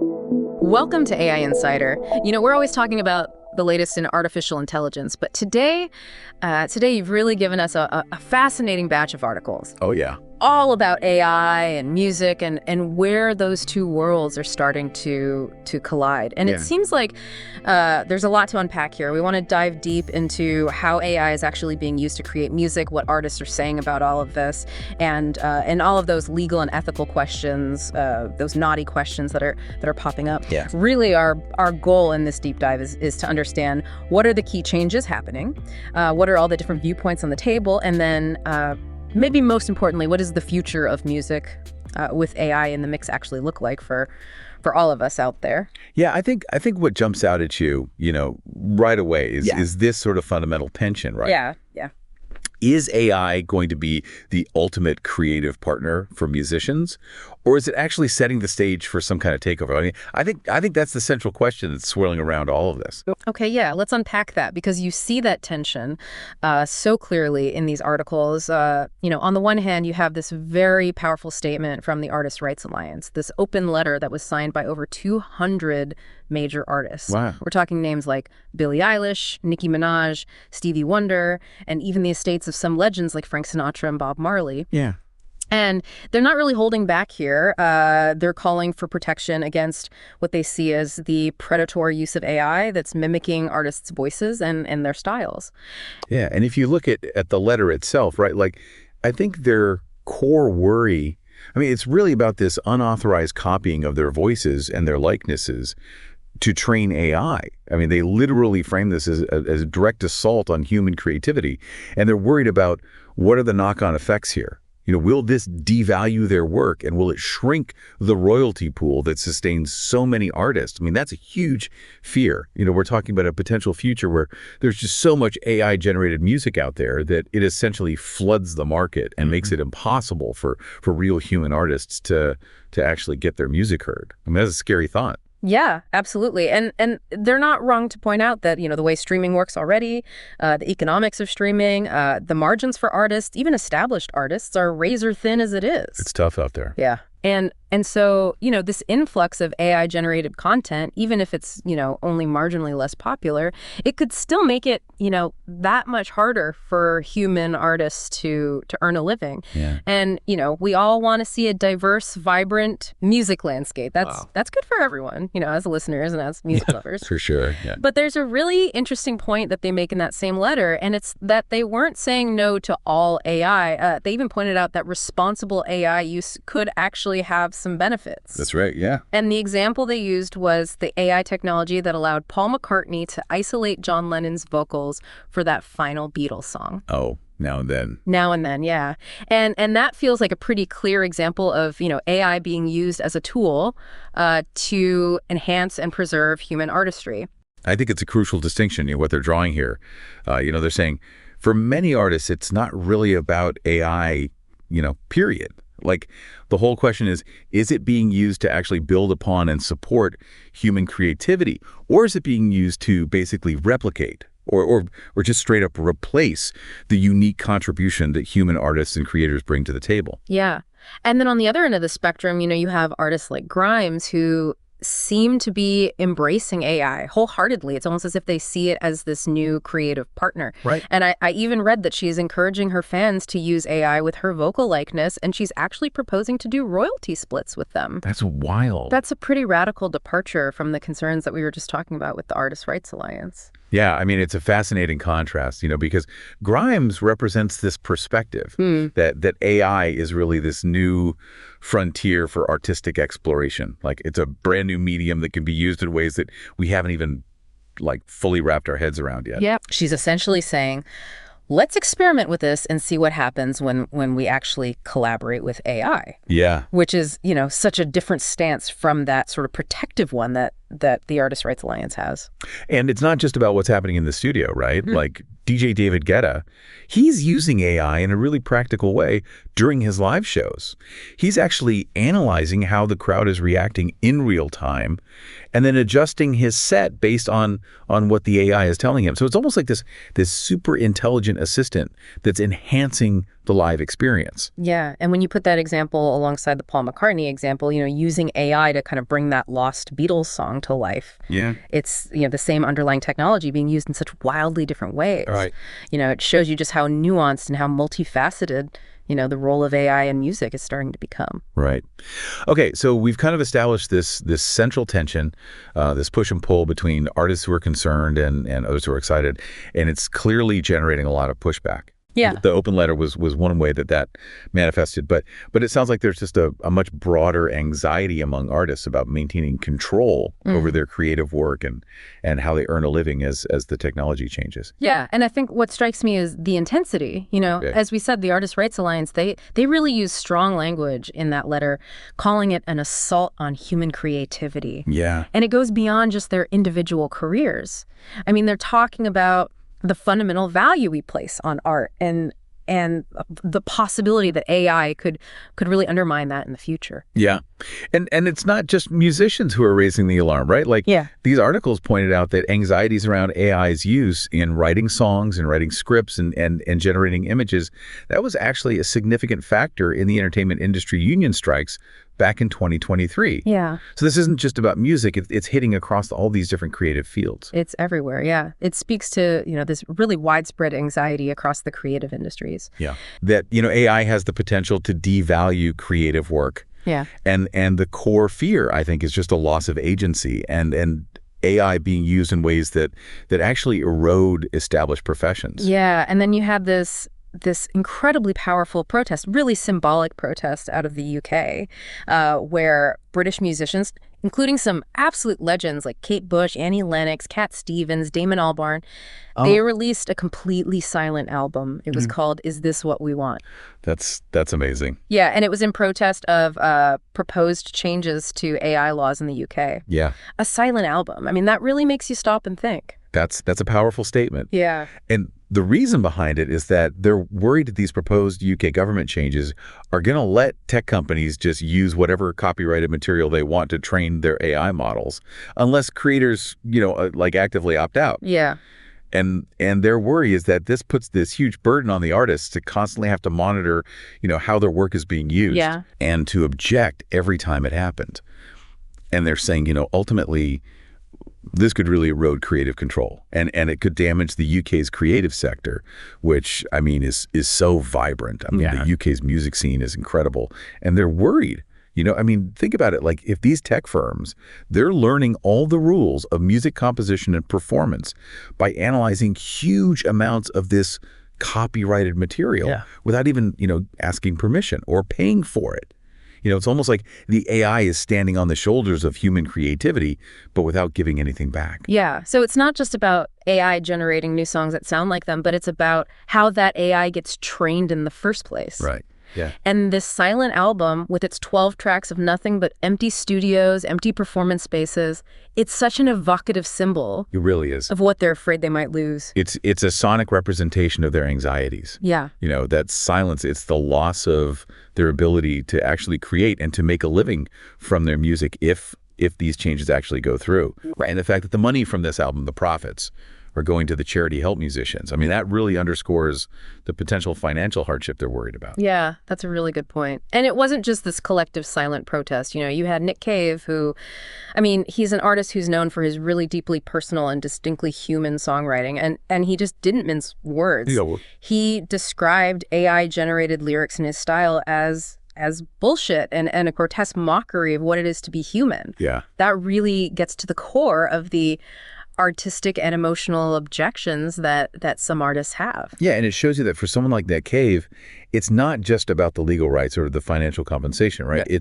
Welcome to AI Insider. We're always talking about the latest in artificial intelligence, but today you've really given us a fascinating batch of articles. Oh, yeah. All about AI and music and where those two worlds are starting to collide. And It seems like there's a lot to unpack here. We want to dive deep into how AI is actually being used to create music, what artists are saying about all of this, and all of those legal and ethical questions, those naughty questions that are popping up. Yeah. Really, our goal in this deep dive is to understand what are the key changes happening, what are all the different viewpoints on the table, and then maybe most importantly, what does the future of music with AI in the mix actually look like for all of us out there? Yeah, I think what jumps out at you, right away is this sort of fundamental tension, right? Yeah. Is AI going to be the ultimate creative partner for musicians, or is it actually setting the stage for some kind of takeover? I mean, I think that's the central question that's swirling around all of this. Okay, yeah, let's unpack that, because you see that tension so clearly in these articles. On the one hand, you have this very powerful statement from the Artists' Rights Alliance, this open letter that was signed by over 200 major artists. Wow. We're talking names like Billie Eilish, Nicki Minaj, Stevie Wonder, and even the estates of some legends like Frank Sinatra and Bob Marley. Yeah. And they're not really holding back here. They're calling for protection against what they see as the predatory use of AI that's mimicking artists' voices and their styles. Yeah, and if you look at the letter itself, right, like, I think their core worry, it's really about this unauthorized copying of their voices and their likenesses to train AI. They literally frame this as a direct assault on human creativity, and they're worried about what are the knock-on effects here. Will this devalue their work, and will it shrink the royalty pool that sustains so many artists? That's a huge fear. We're talking about a potential future where there's just so much AI-generated music out there that it essentially floods the market and makes it impossible for real human artists to actually get their music heard. That's a scary thought. Yeah, absolutely. And they're not wrong to point out that, the way streaming works already, the economics of streaming, the margins for artists, even established artists, are razor thin as it is. It's tough out there. Yeah. And so, this influx of AI-generated content, even if it's, only marginally less popular, it could still make it, that much harder for human artists to earn a living. Yeah. And, we all want to see a diverse, vibrant music landscape. That's good for everyone, as listeners and as music lovers. For sure, yeah. But there's a really interesting point that they make in that same letter, and it's that they weren't saying no to all AI. They even pointed out that responsible AI use could actually have some benefits. That's right, yeah. And the example they used was the AI technology that allowed Paul McCartney to isolate John Lennon's vocals for that final Beatles song. Oh, now and then. Now and then, yeah. And that feels like a pretty clear example of, AI being used as a tool to enhance and preserve human artistry. I think it's a crucial distinction, what they're drawing here. They're saying, for many artists, it's not really about AI, period. Like, the whole question is it being used to actually build upon and support human creativity? Or is it being used to basically replicate or just straight up replace the unique contribution that human artists and creators bring to the table? Yeah. And then on the other end of the spectrum, you have artists like Grimes who seem to be embracing AI wholeheartedly. It's almost as if they see it as this new creative partner. Right. And I even read that she's encouraging her fans to use AI with her vocal likeness, and she's actually proposing to do royalty splits with them. That's wild. That's a pretty radical departure from the concerns that we were just talking about with the Artists' Rights Alliance. Yeah, it's a fascinating contrast, because Grimes represents this perspective that AI is really this new frontier for artistic exploration. Like, it's a brand new medium that can be used in ways that we haven't even fully wrapped our heads around yet. Yeah, she's essentially saying, let's experiment with this and see what happens when we actually collaborate with AI. Yeah. Which is, such a different stance from that sort of protective one that the Artists' Rights Alliance has. And it's not just about what's happening in the studio, right? Like, DJ David Guetta, he's using AI in a really practical way during his live shows. He's actually analyzing how the crowd is reacting in real time and then adjusting his set based on what the AI is telling him. So it's almost like this super intelligent assistant that's enhancing the live experience. Yeah, and when you put that example alongside the Paul McCartney example, using AI to kind of bring that lost Beatles song to life. Yeah. It's, the same underlying technology being used in such wildly different ways. Right. It shows you just how nuanced and how multifaceted, the role of AI in music is starting to become. Right. Okay, so we've kind of established this central tension, this push and pull between artists who are concerned and others who are excited, and it's clearly generating a lot of pushback. Yeah. The open letter was one way that manifested, but it sounds like there's just a much broader anxiety among artists about maintaining control over their creative work and how they earn a living as the technology changes. Yeah, and I think what strikes me is the intensity. As we said, the Artists' Rights Alliance, they really use strong language in that letter, calling it an assault on human creativity. Yeah. And it goes beyond just their individual careers. I mean, they're talking about the fundamental value we place on art and the possibility that AI could really undermine that in the future. Yeah. And it's not just musicians who are raising the alarm, right? These articles pointed out that anxieties around AI's use in writing songs and writing scripts and generating images, that was actually a significant factor in the entertainment industry union strikes back in 2023. Yeah. So this isn't just about music. It's hitting across all these different creative fields. It's everywhere, yeah. It speaks to, this really widespread anxiety across the creative industries. Yeah. That, AI has the potential to devalue creative work. Yeah. And the core fear, I think, is just a loss of agency and AI being used in ways that actually erode established professions. Yeah. And then you have this incredibly powerful protest, really symbolic protest out of the UK, where British musicians, including some absolute legends like Kate Bush, Annie Lennox, Cat Stevens, Damon Albarn, they released a completely silent album. It was called Is This What We Want? That's amazing. Yeah, and it was in protest of proposed changes to AI laws in the UK. Yeah. A silent album. I mean, that really makes you stop and think. That's a powerful statement. Yeah. And the reason behind it is that they're worried that these proposed UK government changes are going to let tech companies just use whatever copyrighted material they want to train their AI models, unless creators, actively opt out. Yeah. And their worry is that this puts this huge burden on the artists to constantly have to monitor, how their work is being used and to object every time it happened. And they're saying, ultimately, this could really erode creative control and it could damage the UK's creative sector, which, I mean, is so vibrant. I mean, the UK's music scene is incredible and they're worried. Think about it. Like, if these tech firms, they're learning all the rules of music composition and performance by analyzing huge amounts of this copyrighted material without even, asking permission or paying for it. It's almost like the AI is standing on the shoulders of human creativity, but without giving anything back. Yeah. So it's not just about AI generating new songs that sound like them, but it's about how that AI gets trained in the first place. Right. Yeah. And this silent album with its 12 tracks of nothing but empty studios, empty performance spaces, it's such an evocative symbol. It really is. Of what they're afraid they might lose. It's a sonic representation of their anxieties. Yeah. That silence, it's the loss of their ability to actually create and to make a living from their music if these changes actually go through. Right. And the fact that the money from this album, the profits, are going to the charity help musicians. I mean, that really underscores the potential financial hardship they're worried about. Yeah, that's a really good point. And it wasn't just this collective silent protest. You had Nick Cave, who, he's an artist who's known for his really deeply personal and distinctly human songwriting. And he just didn't mince words. Yeah, well, he described AI-generated lyrics in his style as bullshit and a grotesque mockery of what it is to be human. Yeah. That really gets to the core of the artistic and emotional objections that some artists have. Yeah, and it shows you that for someone like that Cave, it's not just about the legal rights or the financial compensation, right? Yeah.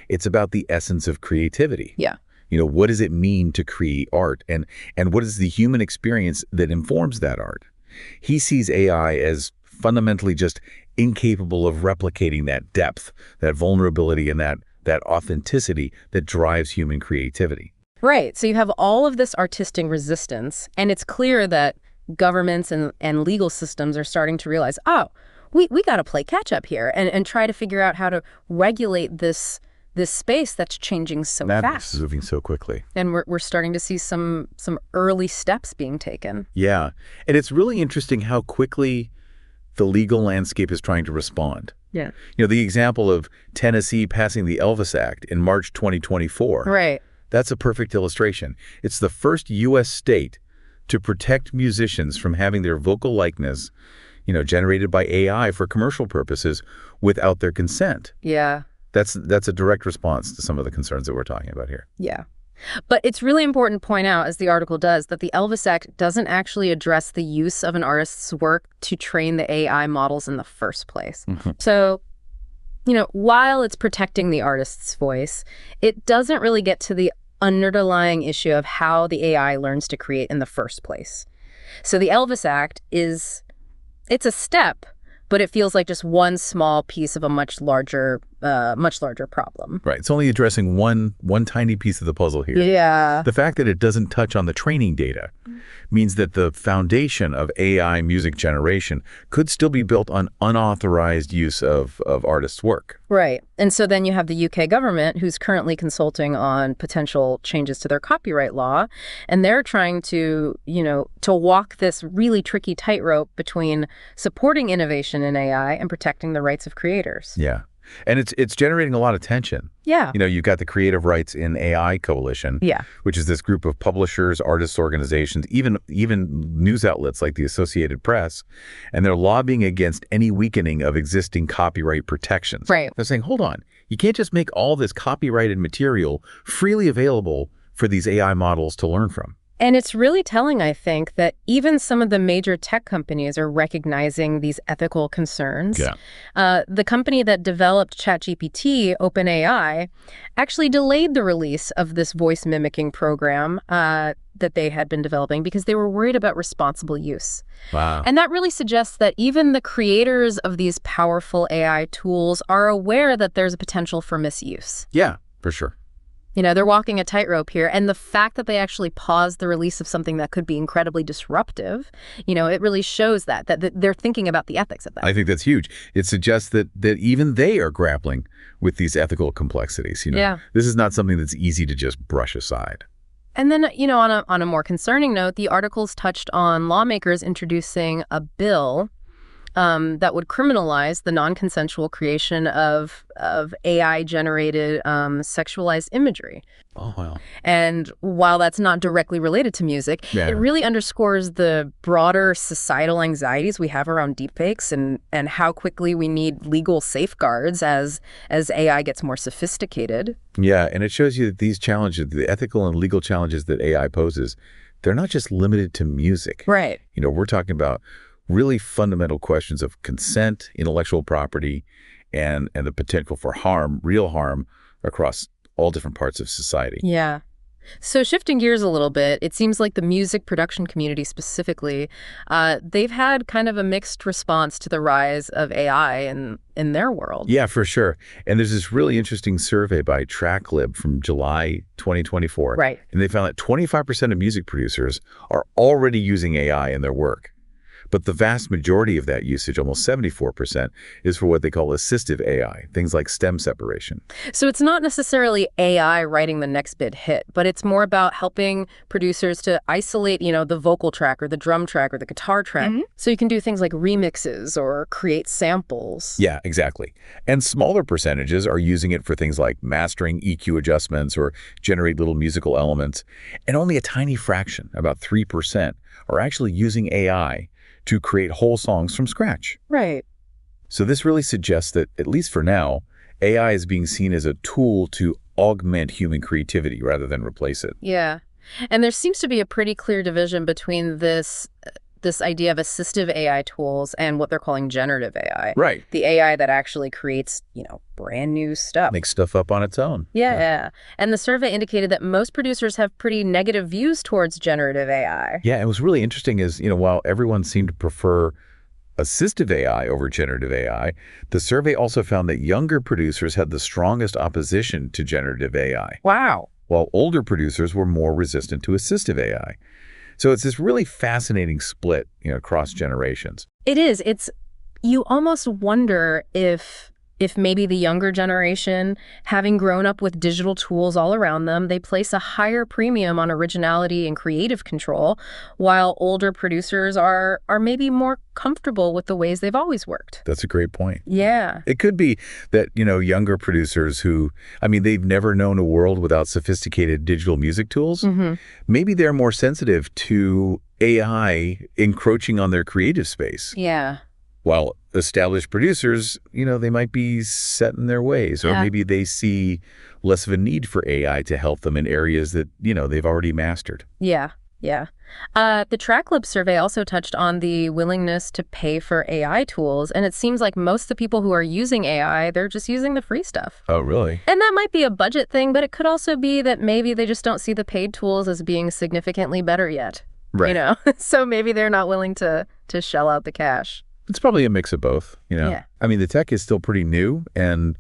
It's about the essence of creativity. Yeah. What does it mean to create art? And what is the human experience that informs that art? He sees AI as fundamentally just incapable of replicating that depth, that vulnerability, and that authenticity that drives human creativity. Right. So you have all of this artistic resistance, and it's clear that governments and legal systems are starting to realize, oh, we got to play catch up here and try to figure out how to regulate this space that's changing so fast. That's moving so quickly. And we're starting to see some early steps being taken. Yeah. And it's really interesting how quickly the legal landscape is trying to respond. Yeah. The example of Tennessee passing the Elvis Act in March 2024. Right. That's a perfect illustration. It's the first U.S. state to protect musicians from having their vocal likeness, generated by AI for commercial purposes without their consent. Yeah. That's a direct response to some of the concerns that we're talking about here. Yeah. But it's really important to point out, as the article does, that the Elvis Act doesn't actually address the use of an artist's work to train the AI models in the first place. Mm-hmm. So, while it's protecting the artist's voice, it doesn't really get to the underlying issue of how the AI learns to create in the first place. So the Elvis Act it's a step, but it feels like just one small piece of a much larger problem. Right. It's only addressing one tiny piece of the puzzle here. Yeah. The fact that it doesn't touch on the training data means that the foundation of AI music generation could still be built on unauthorized use of artists' work. Right. And so then you have the UK government, who's currently consulting on potential changes to their copyright law, and they're trying to walk this really tricky tightrope between supporting innovation in AI and protecting the rights of creators. Yeah. And it's generating a lot of tension. Yeah. You've got the Creative Rights in AI Coalition, yeah, which is this group of publishers, artists, organizations, even news outlets like the Associated Press, and they're lobbying against any weakening of existing copyright protections. Right. They're saying, hold on, you can't just make all this copyrighted material freely available for these AI models to learn from. And it's really telling, I think, that even some of the major tech companies are recognizing these ethical concerns. Yeah. The company that developed ChatGPT, OpenAI, actually delayed the release of this voice mimicking program that they had been developing because they were worried about responsible use. Wow. And that really suggests that even the creators of these powerful AI tools are aware that there's a potential for misuse. Yeah, for sure. They're walking a tightrope here. And the fact that they actually paused the release of something that could be incredibly disruptive, it really shows that they're thinking about the ethics of that. I think that's huge. It suggests that even they are grappling with these ethical complexities. Yeah. This is not something that's easy to just brush aside. And then, on a more concerning note, the articles touched on lawmakers introducing a bill that would criminalize the non-consensual creation of AI-generated sexualized imagery. Oh, wow. And while that's not directly related to music, yeah, it really underscores the broader societal anxieties we have around deepfakes and how quickly we need legal safeguards as AI gets more sophisticated. Yeah, and it shows you that these challenges, the ethical and legal challenges that AI poses, they're not just limited to music. Right. We're talking about really fundamental questions of consent, intellectual property, and the potential for harm, real harm, across all different parts of society. Yeah. So shifting gears a little bit, it seems like the music production community specifically, they've had kind of a mixed response to the rise of AI in their world. Yeah, for sure. And there's this really interesting survey by TrackLib from July 2024. Right. And they found that 25% of music producers are already using AI in their work. But the vast majority of that usage, almost 74%, is for what they call assistive AI, things like stem separation. So it's not necessarily AI writing the next big hit, but it's more about helping producers to isolate, the vocal track or the drum track or the guitar track. Mm-hmm. So you can do things like remixes or create samples. Yeah, exactly. And smaller percentages are using it for things like mastering EQ adjustments or generate little musical elements. And only a tiny fraction, about 3%, are actually using AI to create whole songs from scratch. Right. So this really suggests that, at least for now, AI is being seen as a tool to augment human creativity rather than replace it. Yeah. And there seems to be a pretty clear division between this idea of assistive AI tools and what they're calling generative AI. Right. The AI that actually creates, brand new stuff. Makes stuff up on its own. Yeah. And the survey indicated that most producers have pretty negative views towards generative AI. Yeah, and what's really interesting is, while everyone seemed to prefer assistive AI over generative AI, the survey also found that younger producers had the strongest opposition to generative AI. Wow. While older producers were more resistant to assistive AI. So it's this really fascinating split, across generations. It is. You almost wonder if maybe the younger generation, having grown up with digital tools all around them, they place a higher premium on originality and creative control, while older producers are maybe more comfortable with the ways they've always worked. That's a great point. Yeah. It could be that, younger producers who, they've never known a world without sophisticated digital music tools. Maybe they're more sensitive to AI encroaching on their creative space. Yeah. While established producers, they might be set in their ways, or maybe they see less of a need for AI to help them in areas that, they've already mastered. Yeah. The TrackLib survey also touched on the willingness to pay for AI tools, and it seems like most of the people who are using AI, they're just using the free stuff. Oh, really? And that might be a budget thing, but it could also be that maybe they just don't see the paid tools as being significantly better yet. Right. So maybe they're not willing to shell out the cash. It's probably a mix of both, Yeah. The tech is still pretty new, and,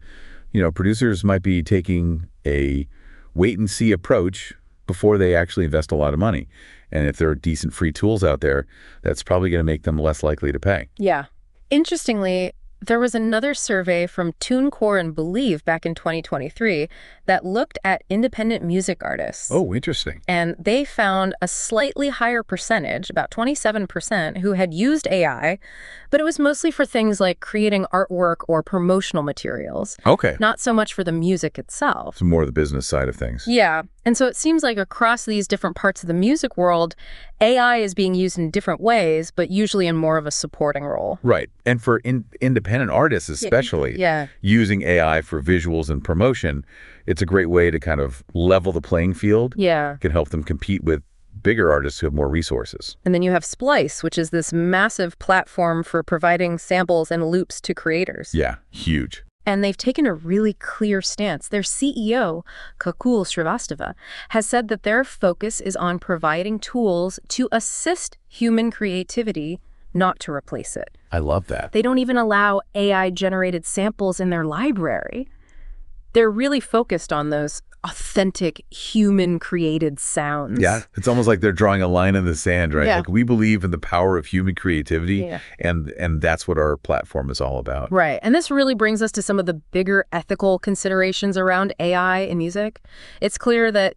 producers might be taking a wait-and-see approach before they actually invest a lot of money. And if there are decent free tools out there, that's probably going to make them less likely to pay. Yeah. Interestingly, there was another survey from TuneCore and Believe back in 2023 that looked at independent music artists. Oh, interesting. And they found a slightly higher percentage, about 27%, who had used AI, but it was mostly for things like creating artwork or promotional materials. Okay. Not so much for the music itself. So more of the business side of things. Yeah. And so it seems like across these different parts of the music world, AI is being used in different ways, but usually in more of a supporting role. Right. And for independent artists especially, using AI for visuals and promotion, it's a great way to kind of level the playing field. Yeah. It can help them compete with bigger artists who have more resources. And then you have Splice, which is this massive platform for providing samples and loops to creators. Yeah, huge. And they've taken a really clear stance. Their CEO, 𝙁𝙪𝙩𝙪𝙧𝙪𝙧𝙀, has said that their focus is on providing tools to assist human creativity, not to replace it. I love that. They don't even allow AI-generated samples in their library. They're really focused on those authentic human-created sounds. Yeah, it's almost like they're drawing a line in the sand, right? Yeah. Like, we believe in the power of human creativity, and that's what our platform is all about. Right. And this really brings us to some of the bigger ethical considerations around AI in music. It's clear that,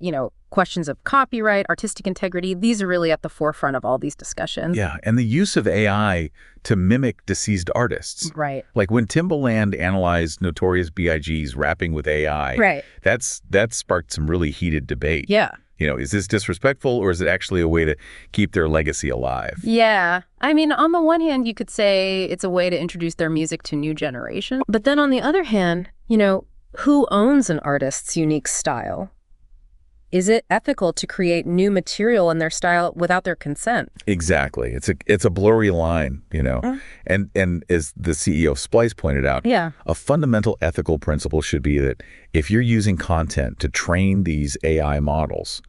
questions of copyright, artistic integrity, these are really at the forefront of all these discussions. Yeah, and the use of AI to mimic deceased artists. Right. Like when Timbaland analyzed Notorious B.I.G.'s rapping with AI, right. that sparked some really heated debate. Yeah. Is this disrespectful, or is it actually a way to keep their legacy alive? Yeah. On the one hand, you could say it's a way to introduce their music to new generations. But then on the other hand, who owns an artist's unique style? Is it ethical to create new material in their style without their consent? Exactly. It's a blurry line, And as the CEO of Splice pointed out, a fundamental ethical principle should be that if you're using content to train these AI models,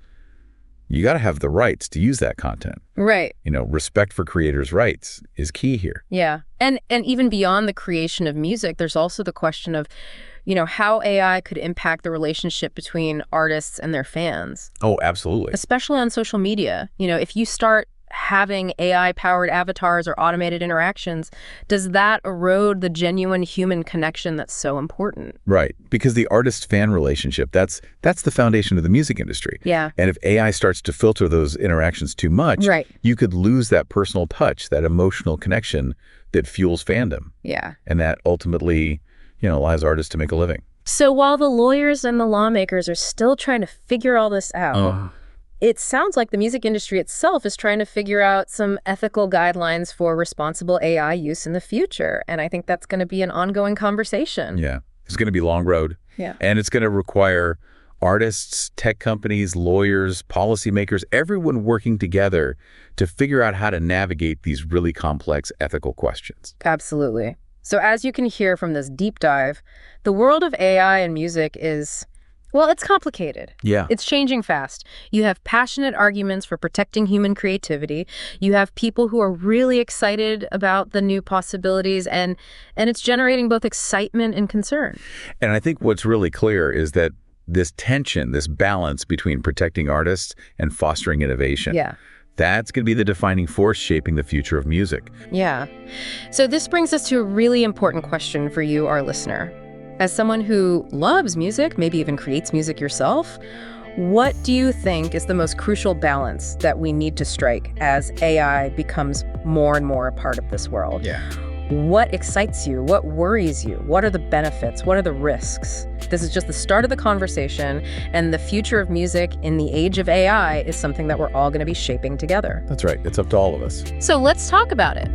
you got to have the rights to use that content. Right. Respect for creators' rights is key here. Yeah. And even beyond the creation of music, there's also the question of how AI could impact the relationship between artists and their fans. Oh, absolutely. Especially on social media. If you start having AI-powered avatars or automated interactions, does that erode the genuine human connection that's so important? Right. Because the artist-fan relationship, that's the foundation of the music industry. Yeah. And if AI starts to filter those interactions too much, you could lose that personal touch, that emotional connection that fuels fandom. Yeah. And that ultimately allows artists to make a living. So while the lawyers and the lawmakers are still trying to figure all this out, it sounds like the music industry itself is trying to figure out some ethical guidelines for responsible AI use in the future. And I think that's going to be an ongoing conversation. Yeah. It's going to be a long road. Yeah. And it's going to require artists, tech companies, lawyers, policymakers, everyone working together to figure out how to navigate these really complex ethical questions. Absolutely. So as you can hear from this deep dive, the world of AI and music is, well, it's complicated. Yeah. It's changing fast. You have passionate arguments for protecting human creativity. You have people who are really excited about the new possibilities, and it's generating both excitement and concern. And I think what's really clear is that this tension, this balance between protecting artists and fostering innovation, That's going to be the defining force shaping the future of music. Yeah. So this brings us to a really important question for you, our listener. As someone who loves music, maybe even creates music yourself, what do you think is the most crucial balance that we need to strike as AI becomes more and more a part of this world? Yeah. What excites you? What worries you? What are the benefits? What are the risks? This is just the start of the conversation, and the future of music in the age of AI is something that we're all going to be shaping together. That's right. It's up to all of us. So let's talk about it.